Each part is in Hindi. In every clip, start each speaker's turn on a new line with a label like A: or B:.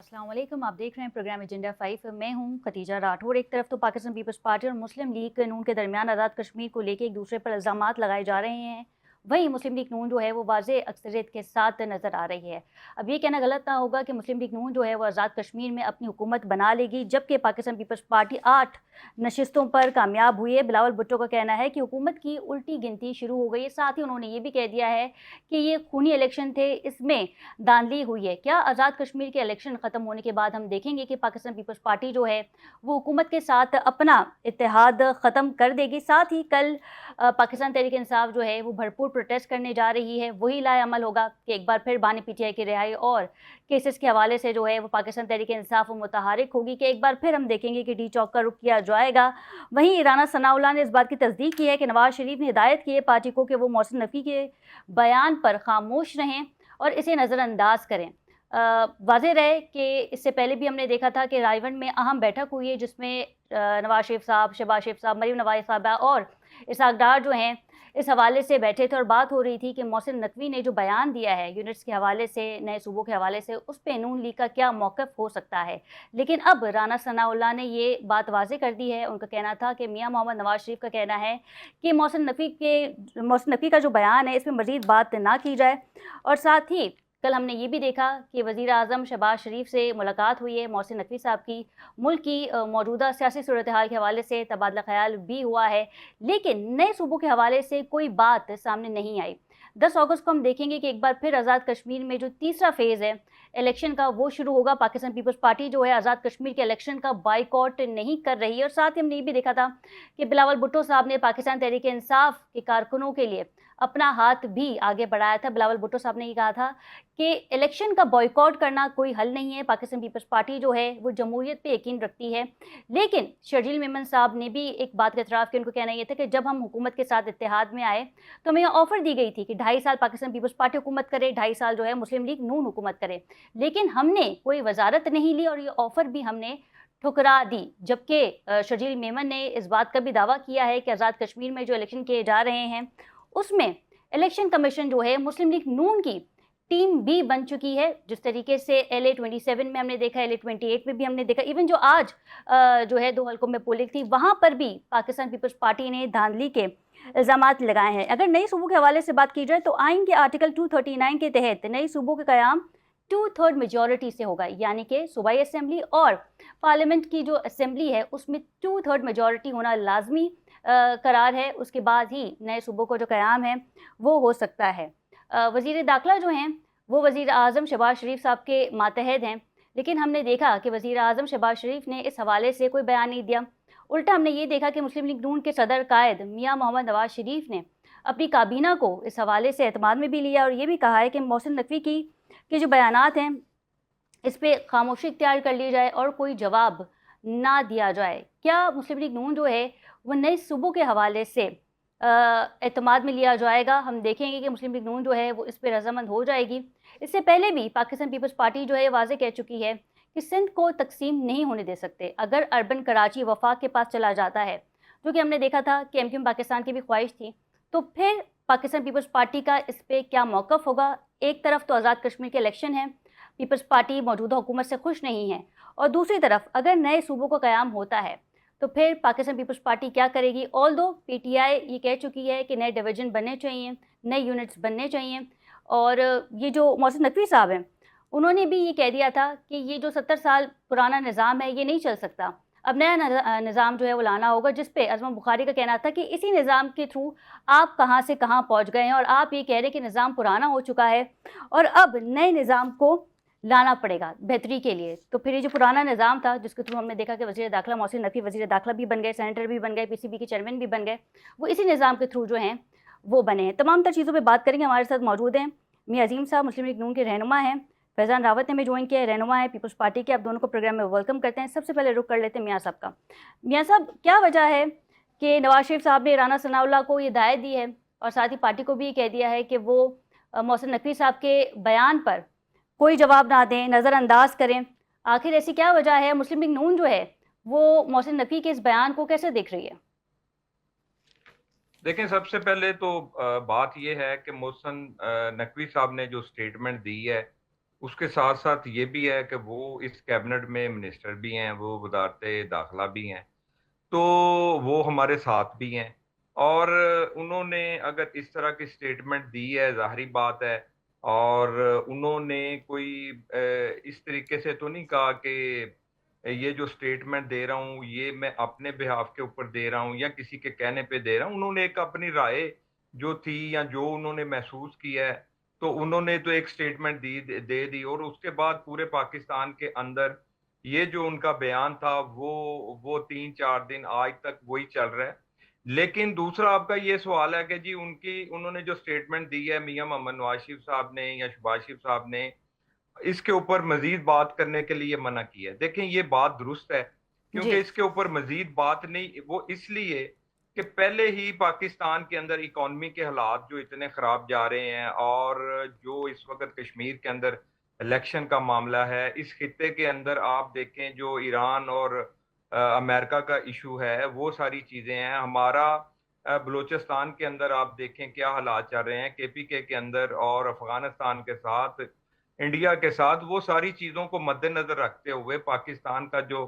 A: अस्सलाम वालेकुम। आप देख रहे हैं प्रोग्राम एजेंडा 5। मैं हूं खतीजा राठौर। एक तरफ तो पाकिस्तान पीपल्स पार्टी और मुस्लिम लीग नून के दरमियान आज़ाद कश्मीर को लेकर एक दूसरे पर इल्ज़ामात लगाए जा रहे हैं, वहीं मुस्लिम लीग नून जो है वो वाज़े अक्सरियत के साथ नज़र आ रही है। अब ये कहना गलत ना होगा कि मुस्लिम लीग नून जो है वो आज़ाद कश्मीर में अपनी हुकूमत बना लेगी, जबकि पाकिस्तान पीपल्स पार्टी 8 नशिस्तों पर कामयाब हुई है। बिलावल भुट्टो का कहना है कि हुकूमत की उल्टी गिनती शुरू हो गई है। साथ ही उन्होंने ये भी कह दिया है कि ये खूनी इलेक्शन थे, इसमें धांधली हुई है। क्या आज़ाद कश्मीर के इलेक्शन ख़त्म होने के बाद हम देखेंगे कि पाकिस्तान पीपल्स पार्टी जो है वो हुकूमत के साथ अपना इत्तेहाद ख़त्म कर देगी? साथ ही कल पाकिस्तान तहरीक इंसाफ जो है वो भरपूर प्रोटेस्ट करने जा रही है। वही लाएअमल होगा कि एक बार फिर बानी पीटीआई की रिहाई और केसेस के हवाले से जो है वो पाकिस्तान तहरीक इंसाफ मुतहरिक होगी कि एक बार फिर हम देखेंगे कि डी चौक का रुख किया जाएगा। वहीं राना सनाउल्लाह ने इस बात की तस्दीक की है कि नवाज शरीफ ने हिदायत की है पार्टी को कि वो मोहसिन नकवी के बयान पर खामोश रहें और इसे नज़रअंदाज करें। वाज़ेह रहे कि इससे पहले भी हमने देखा था कि रायवंड में अहम बैठक हुई है, जिसमें नवाज शरीफ साहब, शहबाज शरीफ साहब, मरीम नवाज साहबा और इसहाक डार जो हैं इस हवाले से बैठे थे और बात हो रही थी कि मोहसिन नकवी ने जो बयान दिया है यूनिट्स के हवाले से, नए सूबों के हवाले से, उस पे नून लीग का क्या मौक़िफ़ हो सकता है। लेकिन अब राना सनाउल्लाह ने ये बात वाज़ेह कर दी है। उनका कहना था कि मियां मोहम्मद नवाज शरीफ का कहना है कि मोहसिन नकवी का जो बयान है इसमें मज़ीद बात ना की जाए। और साथ ही कल हमने ये भी देखा कि वज़ीर आज़म शहबाज शरीफ से मुलाकात हुई है मोहसिन नकवी साहब की। मुल्क की मौजूदा सियासी सूरत हाल के हवाले से तबादला ख्याल भी हुआ है, लेकिन नए सूबों के हवाले से कोई बात सामने नहीं आई। 10 अगस्त को हम देखेंगे कि एक बार फिर आज़ाद कश्मीर में जो तीसरा फेज़ है इलेक्शन का वो शुरू होगा। पाकिस्तान पीपल्स पार्टी जो है आज़ाद कश्मीर के इलेक्शन का बाइकॉट नहीं कर रही है। और साथ ही हमने ये भी देखा था कि बिलावल भुट्टो साहब ने पाकिस्तान तहरीक इंसाफ के कारकुनों के लिए अपना हाथ भी आगे बढ़ाया था। बिलावल भुट्टो साहब ने ये कहा था कि इलेक्शन का बॉयकॉट करना कोई हल नहीं है। पाकिस्तान पीपल्स पार्टी जो है वो जमहूरियत पे यकीन रखती है। लेकिन शर्जील मेमन साहब ने भी एक बात का एतराफ़ किया। उनको कहना ये था कि जब हम हुकूमत के साथ इत्तेहाद में आए तो हमें ऑफ़र दी गई थी कि 2.5 साल पाकिस्तान पीपल्स पार्टी हुकूमत करे, 2.5 साल जो है मुस्लिम लीग नून हुकूमत करे। लेकिन हमने कोई वजारत नहीं ली और ये ऑफ़र भी हमने ठुकरा दी। जबकि शर्जील मेमन ने इस बात का भी दावा किया है कि आज़ाद कश्मीर में जो इलेक्शन किए जा रहे हैं उसमें इलेक्शन कमीशन जो है मुस्लिम लीग नून की टीम भी बन चुकी है। जिस तरीके से LA 27 में हमने देखा, LA 28 में भी हमने देखा, इवन जो आज जो है 2 हल्कों में पोलिंग थी वहाँ पर भी पाकिस्तान पीपल्स पार्टी ने धांधली के इल्ज़ामात लगाए हैं। अगर नए सूबों के हवाले से बात की जाए तो आइन के आर्टिकल 239 के तहत नए सूबों का क़याम 2/3 मेजॉरिटी से होगा, यानी कि सूबाई असेंबली और पार्लियामेंट की जो असेंबली है उसमें 2/3 मेजॉरिटी होना लाजमी करार है। उसके बाद ही नए सूबों का जो क़याम है वो हो सकता है। वज़ीर दाखिला जो हैं वो वज़ीर आज़म शहबाज शरीफ साहब के मातहत हैं, लेकिन हमने देखा कि वज़ीर आज़म शहबाज शरीफ ने इस हवाले से कोई बयान नहीं दिया। उल्टा हमने ये देखा कि मुस्लिम लीग नून के सदर कायद मियां मोहम्मद नवाज शरीफ ने अपनी काबीना को इस हवाले से एतमाद में भी लिया और ये भी कहा है कि मोहसिन नकवी के जो बयानात हैं इस पे खामोशी इख्तियार कर ली जाए और कोई जवाब ना दिया जाए। क्या मुस्लिम लीग नून जो है वो नए सूबों के हवाले से एतमाद में लिया जाएगा? हम देखेंगे कि मुस्लिम लीग नून जो है वो इस पे रज़ामंद हो जाएगी। इससे पहले भी पाकिस्तान पीपल्स पार्टी जो है वाज़ेह कह चुकी है कि सिंध को तकसीम नहीं होने दे सकते। अगर अर्बन कराची वफाक के पास चला जाता है, जो कि हमने देखा था कि MQM पाकिस्तान की भी ख्वाहिश थी, तो फिर पाकिस्तान पीपल्स पार्टी का इस पे क्या मौक़िफ़ होगा? एक तरफ तो आज़ाद कश्मीर के इलेक्शन है, पीपल्स पार्टी मौजूदा हुकूमत से खुश नहीं है, और दूसरी तरफ अगर नए सूबों का क़याम होता है तो फिर पाकिस्तान पीपल्स पार्टी क्या करेगी? ऑल्दो PTI ये कह चुकी है कि नए डिवीज़न बनने चाहिए, नए यूनिट्स बनने चाहिए, और ये जो मोहसिन नकवी साहब हैं उन्होंने भी ये कह दिया था कि ये जो 70 साल पुराना निज़ाम है ये नहीं चल सकता। अब नया निज़ाम जो है वो लाना होगा, जिस पे अज़मा बुखारी का कहना था कि इसी निज़ाम के थ्रू आप कहाँ से कहाँ पहुँच गए हैं और आप ये कह रहे हैं कि निज़ाम पुराना हो चुका है और अब नए निज़ाम को लाना पड़ेगा बेहतरी के लिए। तो फिर ये जो पुराना निज़ाम था जिसके थ्रू हमने देखा कि वज़ीर दाखिला मोहसिन नकवी वज़ीर दाखिला भी बन गए, सेनेटर भी बन गए, PCB के चेयरमैन भी बन गए, वो इसी निज़ाम के थ्रू जो हैं वो बने हैं। तमाम तर चीज़ों पे बात करेंगे। हमारे साथ मौजूद हैं मियां अज़ीम साहब, मुस्लिम लीग नून के रहनुमा हैं। फैज़ान रावत ने भी ज्वाइन किया है, रहनुमा है पीपल्स पार्टी के। आप दोनों को प्रोग्राम में वेलकम करते हैं। सबसे पहले रुख कर लेते हैं मियाँ साहब का। मियाँ साहब, क्या वजह है कि नवाज शरीफ साहब ने राना सनाउल्लाह को ये हिदायत दी है और साथ ही पार्टी को भी ये कह दिया है कि वो मोहसिन नकवी साहब के बयान पर कोई जवाब ना दें, नज़रअंदाज करें? आखिर ऐसी क्या वजह है? मुस्लिम लीग नून जो है वो मोहसिन नकवी के इस बयान को कैसे देख रही है?
B: देखें, सबसे पहले तो बात ये है कि मोहसिन नकवी साहब ने जो स्टेटमेंट दी है उसके साथ साथ ये भी है कि वो इस कैबिनेट में मिनिस्टर भी हैं, वो वजारत दाखिला भी हैं, तो वो हमारे साथ भी हैं। और उन्होंने अगर इस तरह की स्टेटमेंट दी है, जाहिर बात है, और उन्होंने कोई इस तरीके से तो नहीं कहा कि ये जो स्टेटमेंट दे रहा हूँ ये मैं अपने बिहाफ के ऊपर दे रहा हूँ या किसी के कहने पे दे रहा हूँ। उन्होंने एक अपनी राय जो थी या जो उन्होंने महसूस किया है, तो उन्होंने तो एक स्टेटमेंट दे दी, और उसके बाद पूरे पाकिस्तान के अंदर ये जो उनका बयान था वो 3-4 दिन आज तक वही चल रहा है। लेकिन दूसरा आपका ये सवाल है कि जी उनकी उन्होंने जो स्टेटमेंट दी है मियां मोहम्मद नवाज शरीफ साहब ने या शहबाज शरीफ साहब ने, इसके ऊपर मजीद बात करने के लिए मना किया है। देखें, ये बात दुरुस्त है,
A: जी।
B: क्योंकि इसके ऊपर मजीद बात नहीं, वो इसलिए कि पहले ही पाकिस्तान के अंदर इकॉनमी के हालात जो इतने खराब जा रहे हैं, और जो इस वक्त कश्मीर के अंदर इलेक्शन का मामला है, इस खित्ते के अंदर आप देखें जो ईरान और अमेरिका का इशू है, वो सारी चीजें हैं। हमारा बलूचिस्तान के अंदर आप देखें क्या हालात चल रहे हैं, केपीके के अंदर, और अफगानिस्तान के साथ, इंडिया के साथ, वो सारी चीजों को मद्देनजर रखते हुए पाकिस्तान का जो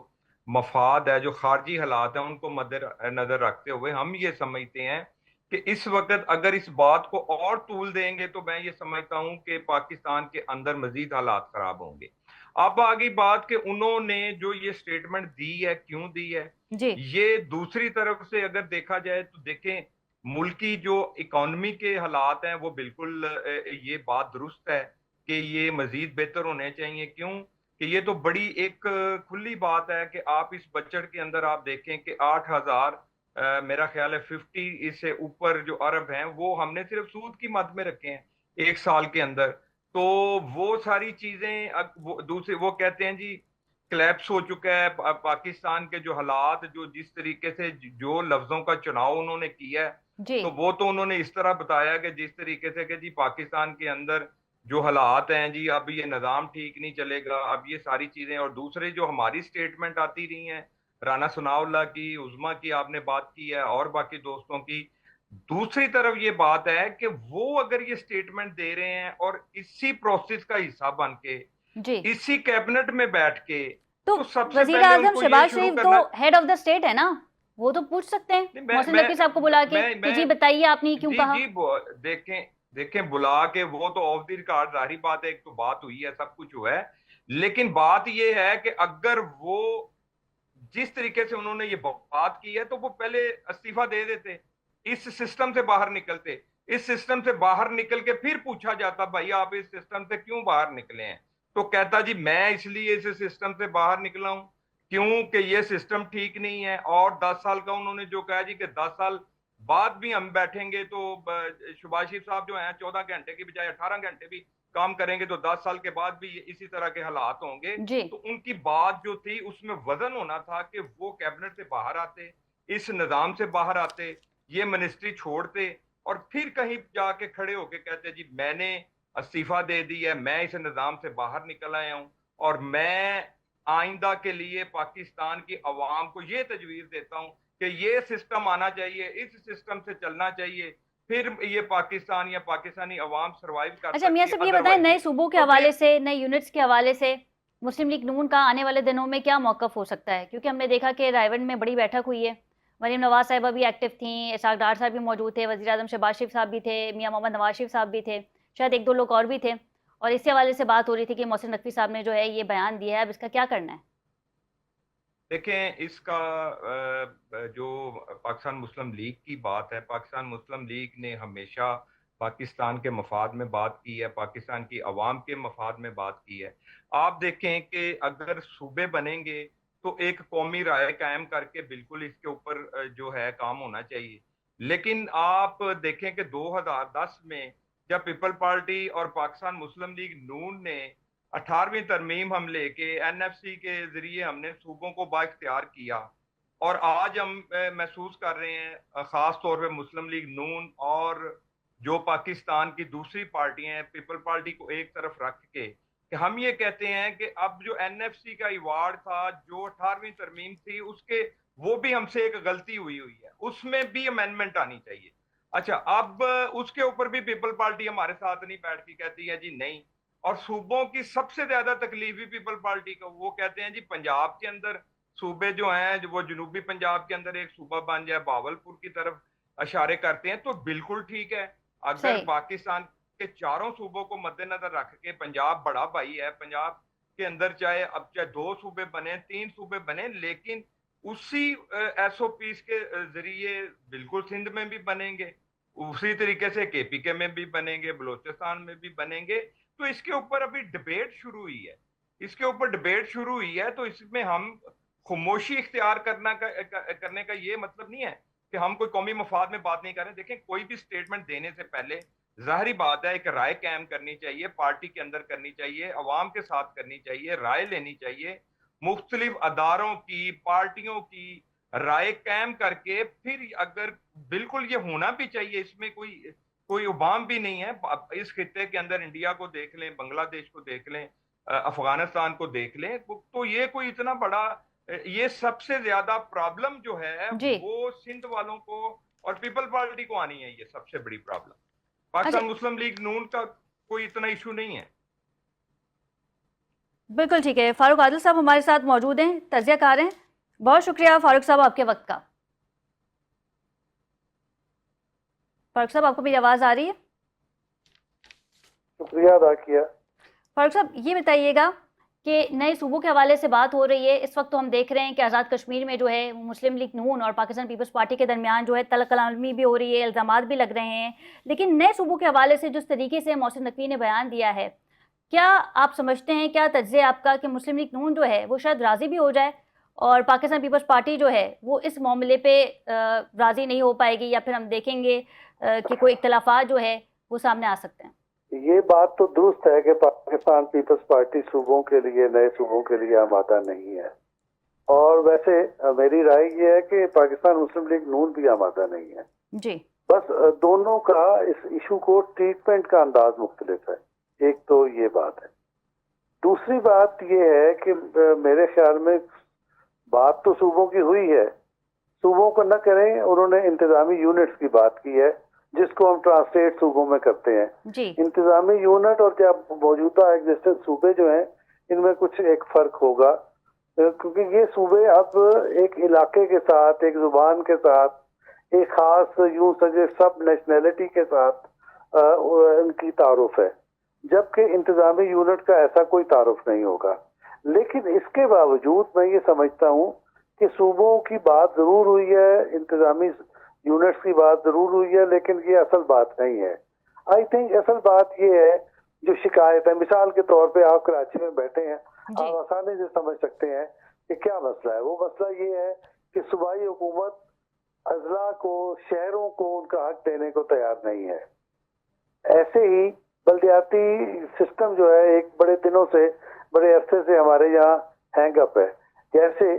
B: मफाद है, जो खारजी हालात है, उनको मद्देनजर रखते हुए हम ये समझते हैं कि इस वक्त अगर इस बात को और तूल देंगे तो मैं ये समझता हूं कि पाकिस्तान के अंदर मजीद हालात खराब होंगे। अब आगे बात कि उन्होंने जो ये स्टेटमेंट दी है क्यों दी है,
A: जी।
B: ये दूसरी तरफ से अगर देखा जाए तो देखें, मुल्क की जो इकोनॉमी के हालात हैं वो बिल्कुल ये बात दुरुस्त है कि ये मजीद बेहतर होने चाहिए। क्यों कि ये तो बड़ी एक खुली बात है कि आप इस बजट के अंदर आप देखें कि 8,000, मेरा ख्याल है 50 इससे ऊपर जो अरब हैं वो हमने सिर्फ सूद की मद में रखे हैं 1 साल के अंदर। तो वो सारी चीजें वो दूसरे वो कहते हैं जी क्लैप्स हो चुका है पाकिस्तान के जो हालात, जो जिस तरीके से जो लफ्जों का चुनाव उन्होंने किया है,
A: जी।
B: तो वो तो उन्होंने इस तरह बताया कि जिस तरीके से कि जी पाकिस्तान के अंदर जो हालात हैं जी, अब ये निज़ाम ठीक नहीं चलेगा, अब ये सारी चीजें। और दूसरे जो हमारी स्टेटमेंट आती रही हैं, राना सनाउल्लाह की, उज़मा की आपने बात की है, और बाकी दोस्तों की, दूसरी तरफ ये बात है कि वो अगर ये स्टेटमेंट दे रहे हैं और इसी प्रोसेस का हिस्सा बन के
A: जी।
B: इसी कैबिनेट में बैठ के,
A: तो
B: तो सबसे
A: वजीर
B: पहले
A: आजम
B: उनको ये
A: शहबाज
B: शुरू
A: शरीफ तो
B: करना।
A: हेड ऑफ द स्टेट है ना, वो तो पूछ सकते हैं
B: नहीं,
A: मोहसिन नकवी साहब को बुला के कि जी
B: मैं
A: बताइए आपने क्यों
B: जी
A: कहा।
B: जी देखें, देखें बुला के, वो तो ऑफ द रिकॉर्ड जाहिर बात है, एक तो बात हुई है, सब कुछ हुआ है। लेकिन बात ये है कि अगर वो जिस तरीके से उन्होंने ये बात की है, तो वो पहले इस्तीफा दे देते, इस सिस्टम से बाहर निकलते, इस सिस्टम से बाहर निकल के फिर पूछा जाता भाई आप इस सिस्टम से क्यों बाहर निकले हैं, तो कहता जी मैं इसलिए इस सिस्टम से बाहर निकला हूं क्योंकि ये सिस्टम ठीक नहीं है। और 10 साल का उन्होंने जो कहा जी कि 10 साल बाद भी हम बैठेंगे तो शहबाज शरीफ साहब जो है 14 घंटे की बजाय 18 घंटे भी काम करेंगे, तो 10 साल के बाद भी इसी तरह के हालात होंगे।
A: जी।
B: तो उनकी बात जो थी उसमें वजन होना था कि वो कैबिनेट से बाहर आते, इस निजाम से बाहर आते, ये मिनिस्ट्री छोड़ते, और फिर कहीं जाके खड़े होके कहते जी मैंने इस्तीफा दे दी है, मैं इस निजाम से बाहर निकल आया हूं, और मैं आइंदा के लिए पाकिस्तान की अवाम को ये तजवीज देता हूं कि ये सिस्टम आना चाहिए, इस सिस्टम से चलना चाहिए, फिर ये पाकिस्तान या पाकिस्तानी अवाम सर्वाइव कर
A: अच्छा मियाँ
B: सकती है,
A: साहब ये बताएं,
B: अदरवाइज
A: नए
B: नहीं।
A: सूबों के
B: तो
A: हवाले
B: फिर
A: से, नए यूनिट्स के हवाले से मुस्लिम लीग नून का आने वाले दिनों में क्या मौकफ हो सकता है? क्योंकि हमने देखा कि रायवन में बड़ी बैठक हुई है, मरीम नवाज साहिबा भी एक्टिव थी, इसाक डार साहब भी मौजूद थे, वजीर आजम शहबाज शरीफ साहब भी थे, मियाँ मोहम्मद नवाज शरीफ साहब भी थे, शायद एक दो लोग और भी थे, और इसी हवाले से बात हो रही थी कि मोहसिन नकवी साहब ने जो है ये बयान दिया है, अब इसका क्या करना है?
B: देखें, इसका जो पाकिस्तान मुस्लिम लीग की बात है, पाकिस्तान मुस्लिम लीग ने हमेशा पाकिस्तान के मफाद में बात की है, पाकिस्तान की अवाम के मफाद में बात की है। आप देखें कि अगर सूबे बनेंगे तो एक कौमी राय कायम करके बिल्कुल इसके ऊपर जो है काम होना चाहिए। लेकिन आप देखें कि 2010 में जब पीपल पार्टी और पाकिस्तान मुस्लिम लीग नून ने 18वीं तरमीम हम लेके एनएफसी के जरिए हमने सूबों को बाइख्तियार किया, और आज हम महसूस कर रहे हैं, खास तौर पे मुस्लिम लीग नून और जो पाकिस्तान की दूसरी पार्टियां हैं, पीपल पार्टी को एक तरफ रख के, कि हम ये कहते हैं कि अब जो एनएफसी का अवार्ड था, जो 18वीं तरमीम थी, उसके वो भी हमसे एक गलती हुई हुई है, उसमें भी अमेंडमेंट आनी चाहिए। अच्छा, अब उसके ऊपर भी पीपल पार्टी हमारे साथ नहीं बैठ के कहती है जी नहीं, और सूबों की सबसे ज्यादा तकलीफ भी पीपल पार्टी को। वो कहते हैं जी पंजाब के अंदर सूबे जो हैं, जो वो जनूबी पंजाब के अंदर एक सूबा बन जाए, बावलपुर की तरफ इशारे करते हैं, तो बिल्कुल ठीक है। अगर
A: सही।
B: पाकिस्तान के चारों सूबों को मद्देनजर रख के, पंजाब बड़ा भाई है, पंजाब के अंदर चाहे अब चाहे 2 सूबे बने, 3 सूबे बने, लेकिन उसी एसओपी के जरिए बिल्कुल सिंध में भी बनेंगे, उसी तरीके से केपीके में भी बनेंगे, बलोचिस्तान में भी बनेंगे। तो इसके ऊपर अभी डिबेट शुरू हुई है, इसके ऊपर डिबेट शुरू हुई है, तो इसमें हम खामोशी इख्तियार करने का ये मतलब नहीं है कि हम कोई कौमी मफाद में बात नहीं कर रहे। देखें, कोई भी स्टेटमेंट देने से पहले जाहिर बात है एक राय कायम करनी चाहिए, पार्टी के अंदर करनी चाहिए, अवाम के साथ करनी चाहिए, राय लेनी चाहिए, मुख्तलिफ अदारों की, पार्टियों की राय कायम करके फिर अगर बिल्कुल ये होना भी चाहिए, इसमें कोई कोई उबाम भी नहीं है। इस खित्ते के अंदर इंडिया को देख लें, बांग्लादेश को देख लें, अफगानिस्तान को देख लें, तो ये कोई इतना बड़ा, ये सबसे ज्यादा प्रॉब्लम जो है
A: जी।
B: वो सिंध वालों को और पीपल पार्टी को आनी है, ये सबसे बड़ी प्रॉब्लम।
A: अच्छा,
B: पाकिस्तान मुस्लिम लीग नून का कोई इतना इशू नहीं है।
A: बिल्कुल ठीक है। फारूक आदिल साहब हमारे साथ मौजूद हैं, तज्ज़ियाकार हैं। बहुत शुक्रिया फारूक साहब आपके वक्त का। फारूक साहब, आपको मेरी आवाज़ आ रही है?
C: शुक्रिया अदा किया।
A: फारूक साहब, ये बताइएगा कि नए सूबों के हवाले से बात हो रही है। इस वक्त तो हम देख रहे हैं कि आज़ाद कश्मीर में जो है मुस्लिम लीग नून और पाकिस्तान पीपल्स पार्टी के दरमियान जो है तलकलामी भी हो रही है, इल्ज़ामात भी लग रहे हैं। लेकिन नए सूबों के हवाले से जिस तरीके से मोहसिन नकवी ने बयान दिया है, क्या आप समझते हैं, क्या तज्ज़िया आपका कि मुस्लिम लीग नून जो है वो शायद राज़ी भी हो जाए और पाकिस्तान पीपल्स पार्टी जो है वो इस मामले पे राज़ी नहीं हो पाएगी, या फिर हम देखेंगे कि कोई इख्तलाफात जो है वो सामने आ सकते हैं?
C: ये बात तो दुरुस्त है कि पाकिस्तान पीपल्स पार्टी सूबों के लिए, नए सूबों के लिए आमादा नहीं है। और वैसे मेरी राय ये है कि पाकिस्तान मुस्लिम लीग नून भी आमादा नहीं है
A: जी।
C: बस दोनों का इस इशू को ट्रीटमेंट का अंदाज मुख्तलिफ है। एक तो ये बात है। दूसरी बात ये है कि मेरे ख्याल में बात तो सूबों की हुई है, सूबों को न करें, उन्होंने इंतजामी यूनिट्स की बात की है जिसको हम ट्रांसलेट सूबों में करते हैं।
A: जी।
C: इंतजामी यूनिट और क्या मौजूदा एग्जिस्टेंट सूबे जो हैं, इनमें कुछ एक फर्क होगा, क्योंकि ये सूबे अब एक इलाके के साथ, एक जुबान के साथ, एक खास यूं सजे सब नेशनैलिटी के साथ उनकी तारुफ है, जबकि इंतजामी यूनिट का ऐसा कोई तारुफ नहीं होगा। लेकिन इसके बावजूद मैं ये समझता हूँ कि सूबों की बात जरूर हुई है, इंतजामी यूनिट्स की बात जरूर हुई है, लेकिन ये असल बात नहीं है। आई थिंक असल बात ये है जो शिकायत है। मिसाल के तौर पे आप कराची में बैठे हैं, आप आसानी से समझ सकते हैं कि क्या मसला है। वो मसला ये है कि सूबाई हुकूमत अजला को, शहरों को उनका हक देने को तैयार नहीं है। ऐसे ही बल्दियाती सिस्टम जो है एक बड़े दिनों से, बड़े अरसे से हमारे यहाँ हैंगअप है। जैसे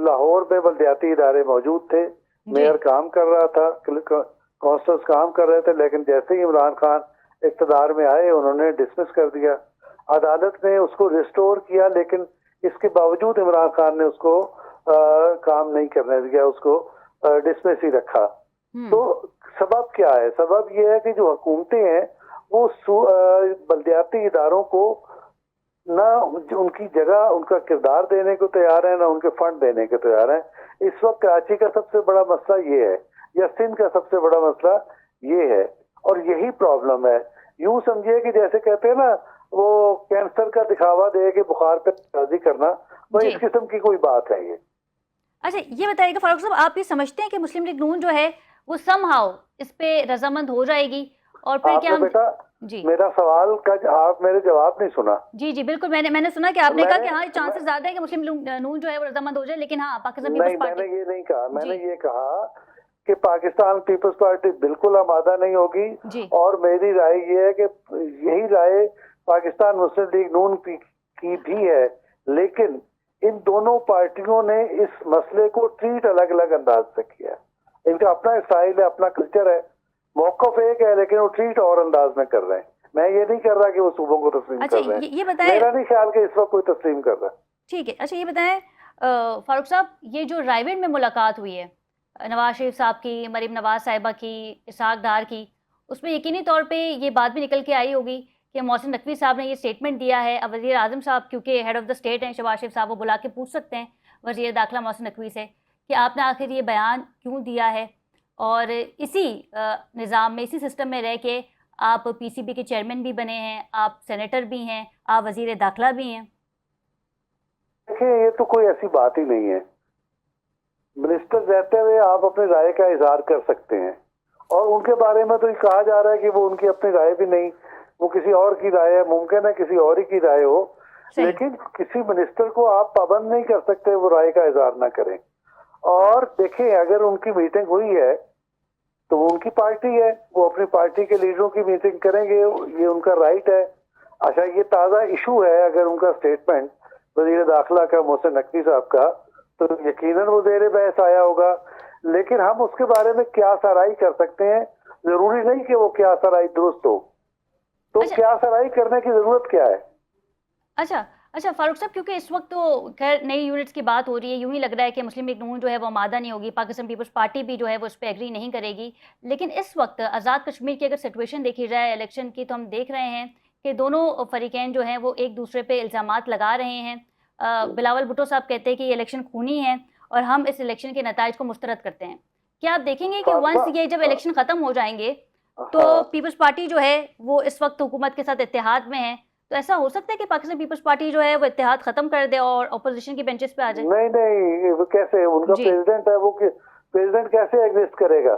C: लाहौर में बल्दियाती इदारे मौजूद थे, मेयर काम कर रहा था, काउंसलर्स काम कर रहे थे, लेकिन जैसे ही इमरान खान इक़्तिदार में आए उन्होंने डिसमिस कर दिया। अदालत ने उसको रिस्टोर किया, लेकिन इसके बावजूद इमरान खान ने उसको काम नहीं करने दिया, उसको डिसमिस ही रखा। तो सबब क्या है? सबब यह है कि जो हुकूमतें हैं वो बल्दियाती इदारों को ना उनकी जगह, उनका किरदार देने को तैयार है, ना उनके फंड देने को तैयार है। इस वक्त कराची का सबसे बड़ा मसला ये है, या सिंध का सबसे बड़ा मसला ये है, और यही प्रॉब्लम है। यूं समझिए कि जैसे कहते हैं ना, वो कैंसर का दिखावा दे के बुखार पे राजी करना, वो इस किस्म की कोई बात है ये।
A: अच्छा, ये बताइएगा फारूक साहब, आप ये समझते हैं कि मुस्लिम लीग नून जो है वो समहाउ इस पे रजामंद हो जाएगी? और फिर क्या हम...
C: बेटा
A: जी,
C: मेरा सवाल का आप मेरे जवाब नहीं सुना।
A: जी जी बिल्कुल, मैंने सुना कि आपने कहा कि हाँ चांसेस ज्यादा है कि मुस्लिम नून जो है वो रजामंद हो जाए, लेकिन हाँ पाकिस्तान पीपल्स पार्टी...
C: मैंने ये नहीं कहा। मैंने ये कहा कि पाकिस्तान पीपल्स पार्टी बिल्कुल आमादा नहीं होगी, और मेरी राय ये है कि यही राय पाकिस्तान मुस्लिम लीग नून की भी है। लेकिन इन दोनों पार्टियों ने इस मसले को ट्रीट अलग अलग अंदाज से किया। इनका अपना स्टाइल है, अपना कल्चर है, मौक़िफ़ एक है, लेकिन वो ट्रीट और अंदाज में कर रहे हैं। मैं ये नहीं कर रहा कि वो सूबों को तस्लीम कर रहे हैं।
A: ये बताएं,
C: मेरा नहीं ख्याल कि इस वक्त कोई तस्लीम कर रहा है।
A: ठीक है। अच्छा, ये बताएं फारूक साहब, ये जो रायवेंड में मुलाकात हुई है नवाज शरीफ साहब की, मरीम नवाज साहिबा की, इसहाक डार की, उसमें यकीनी तौर पे ये बात भी निकल के आई होगी कि मोहसिन नकवी साहब ने ये स्टेटमेंट दिया है। अब वज़ीर आज़म साहब क्योंकि हेड ऑफ़ द स्टेट हैं, शहबाज शरीफ साहब, वो बुला के पूछ सकते हैं वज़ीर दाखिला मोहसिन नकवी से कि आपने आखिर ये बयान क्यों दिया है, और इसी निज़ाम में, इसी सिस्टम में रह के आप पीसीबी के चेयरमैन भी बने हैं, आप सेनेटर भी हैं, आप वज़ीर दाखिला भी हैं।
C: देखिए, ये तो कोई ऐसी बात ही नहीं है। मिनिस्टर रहते हुए आप अपनी राय का इजहार कर सकते हैं, और उनके बारे में तो ये कहा जा रहा है कि वो उनकी अपनी राय भी नहीं, वो किसी और की राय है। मुमकिन है किसी और ही की राय हो, लेकिन किसी मिनिस्टर को आप पाबंद नहीं कर सकते वो राय का इजहार ना करें। और देखिए, अगर उनकी मीटिंग हुई है तो वो उनकी पार्टी है, वो अपनी पार्टी के लीडरों की मीटिंग करेंगे, ये उनका राइट है। अच्छा, ये ताज़ा इशू है, अगर उनका स्टेटमेंट वज़ीर दाखिला का मोहसिन नकवी साहब का, तो यकीनन वो ज़ेर बहस आया होगा। लेकिन हम उसके बारे में क्या सराई कर सकते हैं, जरूरी नहीं कि वो क्या सराई दुरुस्त हो, तो
A: अच्छा।
C: क्या सराई करने की जरूरत क्या है।
A: अच्छा फारूक साहब, क्योंकि इस वक्त तो खैर नई यूनिट्स की बात हो रही है, यूं ही लग रहा है कि मुस्लिम लीग नून जो है वो आमादा नहीं होगी, पाकिस्तान पीपल्स पार्टी भी जो है वो इस पर एग्री नहीं करेगी। लेकिन इस वक्त आज़ाद कश्मीर की अगर सिचुएशन देखी जाए इलेक्शन की, तो हम देख रहे हैं कि दोनों फरीकैन जो हैं वो एक दूसरे पे इल्ज़ामात लगा रहे हैं। बिलावल भुट्टो साहब कहते हैं कि ये इलेक्शन खूनी है और हम इस इलेक्शन के नताइज को मुस्तरद करते हैं। क्या आप देखेंगे कि वंस ये जब इलेक्शन ख़त्म हो जाएंगे तो पीपल्स पार्टी जो है वो इस वक्त हुकूमत के साथ इत्तेहाद में है, तो ऐसा हो सकता है कि पाकिस्तान पीपल्स पार्टी जो है वो इत्तेहाद खत्म कर दे और अपोजिशन की बेंचेस पे आ जाए?
C: नहीं नहीं, वो कैसे, उनका प्रेसिडेंट है, वो प्रेसिडेंट कैसे एग्जिस्ट करेगा,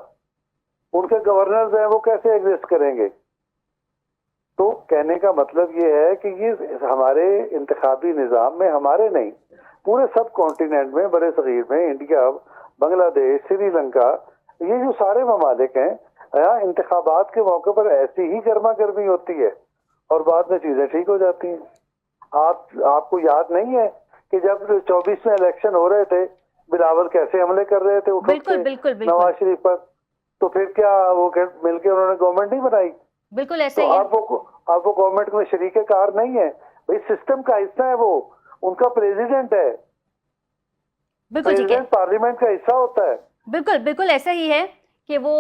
C: उनके गवर्नर्स हैं, वो कैसे एग्जिस्ट करेंगे। तो कहने का मतलब ये है कि ये हमारे इंतखाबी निज़ाम में, हमारे नहीं, पूरे सब कॉन्टिनेंट में, बड़े सगीर में, इंडिया, बांग्लादेश, श्रीलंका, ये जो सारे ममालिक हैं, यहाँ इंतखाबात के मौके पर ऐसी ही गर्मा गर्मी होती है और बाद में चीजें ठीक हो जाती हैं। आपको याद नहीं है कि जब 24 में इलेक्शन हो रहे थे, बिलावल कैसे हमले कर रहे थे नवाज शरीफ पर, तो फिर क्या वो मिलके उन्होंने गवर्नमेंट नहीं बनाई?
A: बिल्कुल ऐसे
C: तो
A: ही
C: आप वो गवर्नमेंट में शरीक कार नहीं है भाई, सिस्टम का हिस्सा है वो, उनका प्रेसिडेंट है, प्रेसिडेंट पार्लियामेंट का हिस्सा होता है।
A: बिल्कुल ऐसा ही है कि वो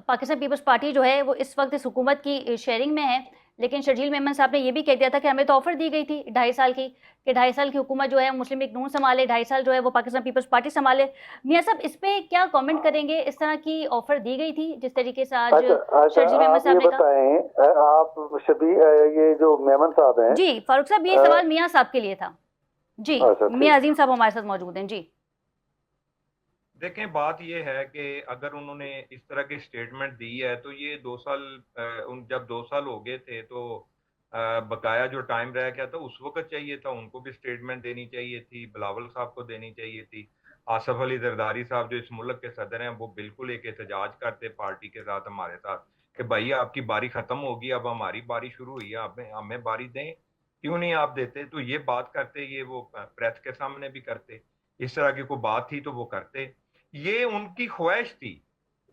A: पाकिस्तान पीपल्स पार्टी जो है वो इस वक्त इस हुकूमत की शेयरिंग में है। लेकिन शर्जील मेमन साहब ने ये भी कह दिया था कि हमें तो ऑफर दी गई थी 2.5 साल की, कि 2.5 साल की हुकूमत जो है मुस्लिम लीग नून संभाले, 2.5 साल जो है वो पाकिस्तान पीपल्स पार्टी संभाले। मियां साहब, इस पे क्या कमेंट करेंगे? इस तरह की ऑफर दी गई थी जिस तरीके से आज शर्जील मेमन साहब ने
C: कहा। आप ये जो मेमन साहब हैं,
A: जी फारूक साहब, ये सवाल मियां साहब के लिए था। जी मियां अजीम साहब हमारे साथ मौजूद हैं। जी
B: देखें, बात यह है कि अगर उन्होंने इस तरह की स्टेटमेंट दी है तो ये 2 साल, जब 2 साल हो गए थे तो बकाया जो टाइम रह गया था उस वक्त चाहिए था, उनको भी स्टेटमेंट देनी चाहिए थी, बिलावल साहब को देनी चाहिए थी। आसफ अली जरदारी साहब जो इस मुल्क के सदर हैं, वो बिल्कुल एक एहतजाज करते पार्टी के साथ, हमारे साथ, कि भाई आपकी बारी खत्म होगी, अब हमारी बारी शुरू हुई है, हमें बारी दें, क्यों नहीं आप देते? तो ये बात करते, ये वो प्रेस के सामने भी करते, इस तरह की कोई बात थी तो वो करते। ये उनकी ख्वाहिश थी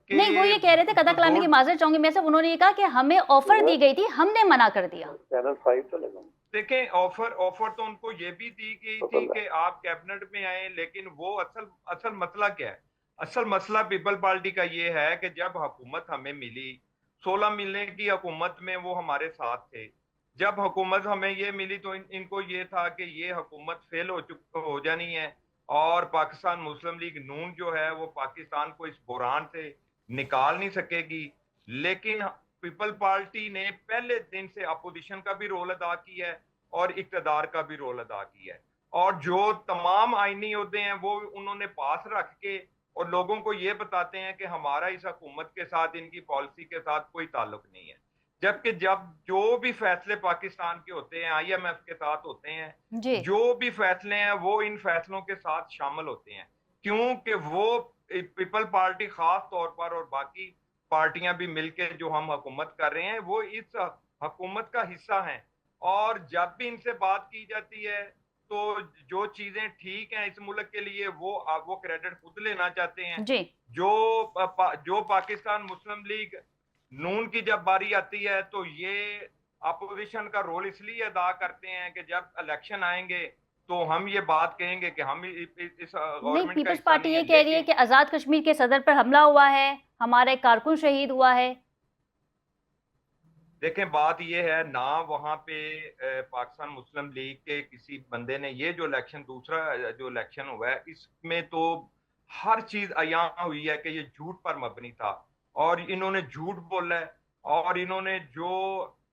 B: कि
A: नहीं, वो ये कह रहे थे, कदा कलामी की माजरत चाहूंगी मैं, सब उन्होंने ये कहा कि हमें ऑफर दी गई थी, हमने मना कर दिया।
C: चैनल 5 चलेगा।
B: देखें, ऑफर तो उनको ये भी दी गई थी कि आप कैबिनेट में आए, लेकिन वो असल मसला क्या है? असल मसला पीपल पार्टी का ये है कि जब हुकूमत हमें मिली, 16 महीने की हुकूमत में वो हमारे साथ थे। जब हुकूमत हमें ये मिली तो इनको ये था कि ये हुकूमत फेल हो जानी है और पाकिस्तान मुस्लिम लीग नून जो है वो पाकिस्तान को इस बुरान से निकाल नहीं सकेगी। लेकिन पीपल पार्टी ने पहले दिन से अपोजिशन का भी रोल अदा किया है और इक्तदार का भी रोल अदा किया है, और जो तमाम आईनी ओहदे हैं वो उन्होंने पास रख के और लोगों को ये बताते हैं कि हमारा इस हुकूमत के साथ, इनकी पॉलिसी के साथ कोई ताल्लुक नहीं है। जबकि जब जो भी फैसले पाकिस्तान के होते हैं, IMF के साथ होते हैं, जो भी फैसले हैं वो इन फैसलों के साथ शामिल होते हैं, क्योंकि वो पीपल पार्टी खास तौर पर और बाकी पार्टियां भी मिलकर जो हम हुकूमत कर रहे हैं वो इस हुकूमत का हिस्सा हैं। और जब भी इनसे बात की जाती है तो जो चीजें ठीक हैं इस मुल्क के लिए वो क्रेडिट खुद लेना चाहते हैं। जो पाकिस्तान मुस्लिम लीग नून की जब बारी आती है तो ये अपोजिशन का रोल इसलिए अदा करते हैं कि जब इलेक्शन आएंगे तो हम ये बात कहेंगे कि हम इस गवर्नमेंट
A: पीपल्स पार्टी ये कह रही है कि आजाद कश्मीर के सदर पर हमला हुआ है, हमारा एक कारकुन शहीद हुआ है।
B: देखें, बात ये है ना, वहाँ पे पाकिस्तान मुस्लिम लीग के किसी बंदे ने ये जो इलेक्शन, दूसरा जो इलेक्शन हुआ है, इसमें तो हर चीज अयां हुई है कि ये झूठ पर मबनी था और इन्होंने झूठ बोला है। और इन्होंने जो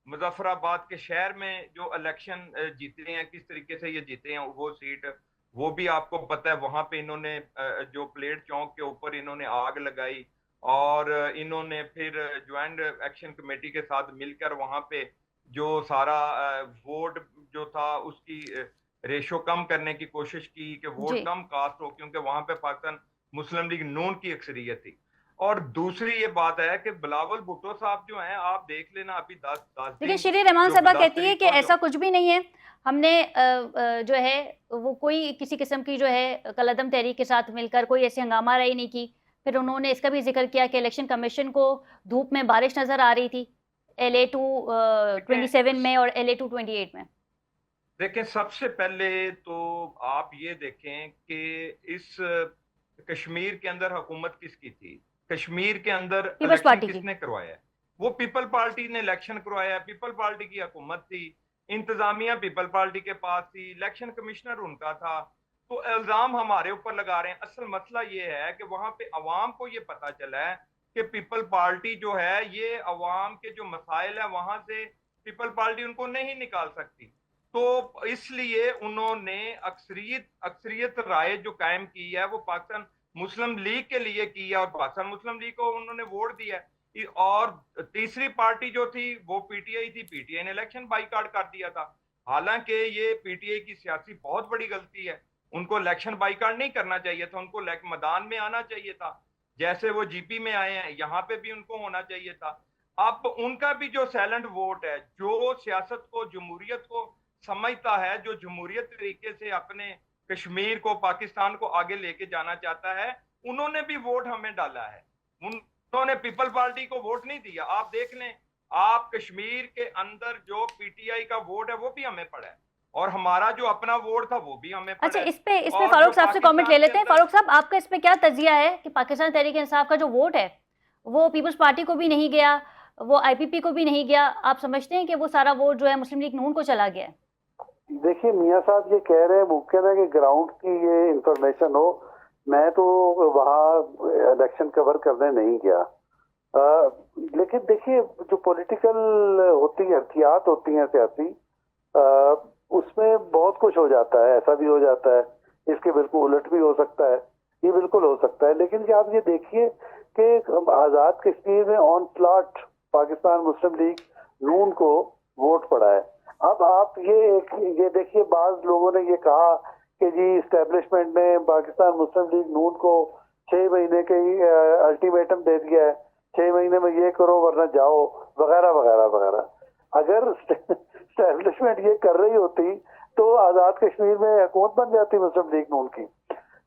B: मुजफ्फराबाद के शहर में जो इलेक्शन जीते हैं, किस तरीके से ये जीते हैं वो सीट, वो भी आपको पता है। वहां पे इन्होंने जो प्लेट चौक के ऊपर इन्होंने आग लगाई और इन्होंने फिर ज्वाइंट एक्शन कमेटी के साथ मिलकर वहां पे जो सारा वोट जो था उसकी रेशो कम करने की कोशिश की कि वोट
A: जी।
B: कम कास्ट हो, क्योंकि वहां पे पाकिस्तान मुस्लिम लीग नून की अक्सरियत थी। और दूसरी ये बात है कि बिलावल भुट्टो साहब जो हैं, आप देख लेना, अभी 10
A: देखिए,
B: दिन
A: श्री रहमान
B: जो
A: साहबा
B: 10
A: कहती है
B: तारीख
A: कि
B: को जो
A: ऐसा कुछ भी नहीं है। हमने जो है वो कोई किसी किस्म की जो है कलअदम तहरीक के साथ मिलकर कोई ऐसी हंगामा रही नहीं की। फिर उन्होंने इसका भी जिक्र किया कि इलेक्शन कमीशन को धूप में बारिश नजर आ रही थी LA2
B: देखें
A: 27 में और LA2 28 में।
B: देखें, सबसे पहले तो आप ये देखें कि इस कश्मीर के अंदर हुकूमत किसकी थी, कश्मीर के अंदर
A: पीपल्स
B: इलेक्शन
A: पार्टी की।
B: किसने करवाया है? वो पीपल पार्टी ने इलेक्शन करवाया है, पीपल पार्टी की हुकूमत थी, इंतजामिया पीपल पार्टी के पास थी, इलेक्शन कमिश्नर उनका था। तो इल्जाम हमारे ऊपर लगा रहे हैं। असल मसला ये है कि वहां पे अवाम को ये पता चला है कि पीपल पार्टी जो है ये अवाम के जो मसाइल है वहां से पीपल पार्टी उनको नहीं निकाल सकती। तो इसलिए उन्होंने अक्सरियत अक्सरियत राय जो कायम की है वो पाकिस्तान मुस्लिम लीग के लिए की है और पाकिस्तान मुस्लिम लीग को उन्होंने वोट दिया है। और तीसरी पार्टी जो थी वो पीटीआई थी, पीटीआई ने इलेक्शन बाइकाट कर दिया था। हालांकि ये पीटीआई की सियासी बहुत बड़ी गलती है, उनको इलेक्शन बाइकाट नहीं करना चाहिए था, उनको मैदान में आना चाहिए था। जैसे वो जीपी में आए हैं, यहाँ पे भी उनको होना चाहिए था। अब उनका भी जो साइलेंट वोट है, जो सियासत को, जमहूरियत को समझता है, जो जमहूरियत तरीके से अपने कश्मीर को, पाकिस्तान को आगे लेके जाना चाहता है, उन्होंने भी वोट हमें डाला है। उन्होंने पीपल पार्टी को वोट नहीं दिया। आप देख लें, आप कश्मीर के अंदर जो पीटीआई का वोट है वो भी हमें पड़ा है और हमारा जो अपना वोट था वो भी हमें पड़ा
A: अच्छा,
B: है।
A: इस पे
B: और
A: फारूक
B: जो
A: साहब से कमेंट ले
B: पाकिस्तान के
A: लेते हैं।
B: अंदर
A: फारूक साहब, आपका इस पे क्या तजिया है कि पाकिस्तान तहरीक इंसाफ का जो वोट है वो पीपल्स पार्टी को भी नहीं गया, वो IPP को भी नहीं गया? आप समझते हैं कि वो सारा वोट जो है मुस्लिम लीग नून को चला गया है?
C: देखिए, मियाँ साहब ये कह रहे हैं, मुमकिन है कि ग्राउंड की ये इंफॉर्मेशन हो। मैं तो वहाँ इलेक्शन कवर करने नहीं गया। लेकिन देखिए, जो पॉलिटिकल होती है, एहतियात होती है सियासी, उसमें बहुत कुछ हो जाता है, ऐसा भी हो जाता है, इसके बिल्कुल उलट भी हो सकता है, ये बिल्कुल हो सकता है। लेकिन कि आप ये देखिए कि आजाद कश्मीर में ऑन प्लॉट पाकिस्तान मुस्लिम लीग नून को वोट पड़ा है। अब आप ये देखिए, बाज लोगों ने ये कहा कि जी इस्टेब्लिशमेंट ने पाकिस्तान मुस्लिम लीग नून को 6 महीने के अल्टीमेटम दे दिया है, 6 महीने में ये करो वरना जाओ, वगैरह वगैरह वगैरह। अगर इस्टेब्लिशमेंट ये कर रही होती तो आजाद कश्मीर में हुकूमत बन जाती मुस्लिम लीग नून की।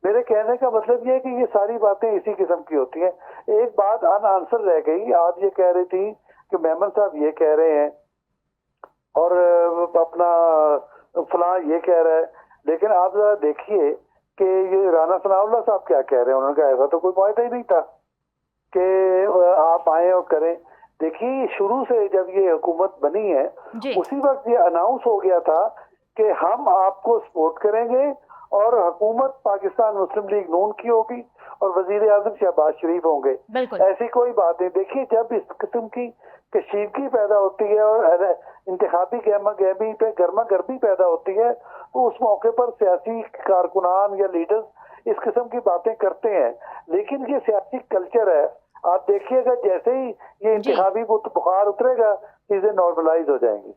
C: मेरे कहने का मतलब ये है कि ये सारी बातें इसी किस्म की होती हैं। एक बात अनआंसर रह गई, आप ये कह रही थी कि मेमन साहब ये कह रहे हैं और अपना फलां ये कह रहा है, लेकिन आप जरा देखिए कि ये राना सनाउल्लाह साहब क्या कह रहे हैं। उन्होंने कहा ऐसा तो कोई मायदा ही नहीं था कि आप आए और करें। देखिए, शुरू से जब ये हुकूमत बनी है उसी वक्त ये अनाउंस हो गया था कि हम आपको सपोर्ट करेंगे और हुकूमत पाकिस्तान मुस्लिम लीग नून की होगी और वजीर आजम शहबाज शरीफ होंगे। ऐसी कोई बात नहीं। देखिए, जब इस किस्म की कशीदगी पैदा होती है और इंतखाबी गर्मा गर्मी पैदा होती है तो उस मौके पर सियासी कारकुनान या लीडर्स इस किस्म की बातें करते हैं। लेकिन ये सियासी कल्चर है, आप देखिएगा जैसे ही ये इंतखाबी बुखार उतरेगा चीजें नॉर्मलाइज हो जाएंगी।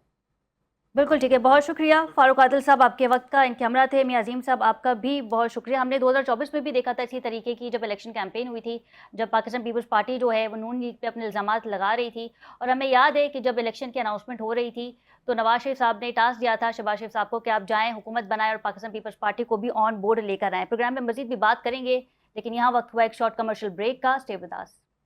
A: बिल्कुल ठीक है, बहुत शुक्रिया फारूक आदिल साहब आपके वक्त का। इनके हमरा थे मियां अजीम साहब, आपका भी बहुत शुक्रिया। हमने 2024 में भी देखा था इसी तरीके की, जब इलेक्शन कैंपेन हुई थी, जब पाकिस्तान पीपल्स पार्टी जो है वो नून लीग पे अपने इल्ज़ामात लगा रही थी। और हमें याद है कि जब इलेक्शन की अनाउंसमेंट हो रही थी तो नवाज शरीफ साहब ने टास्क दिया था शहबाज शरीफ साहब को कि आप जाएँ, हुकूमत बनाएं और पाकिस्तान पीपल्स पार्टी को भी ऑन बोर्ड लेकर आएँ। प्रोग्राम में मजीद भी बात करेंगे, लेकिन यहाँ वक्त हुआ एक शॉर्ट कमर्शियल ब्रेक का। Stay with us.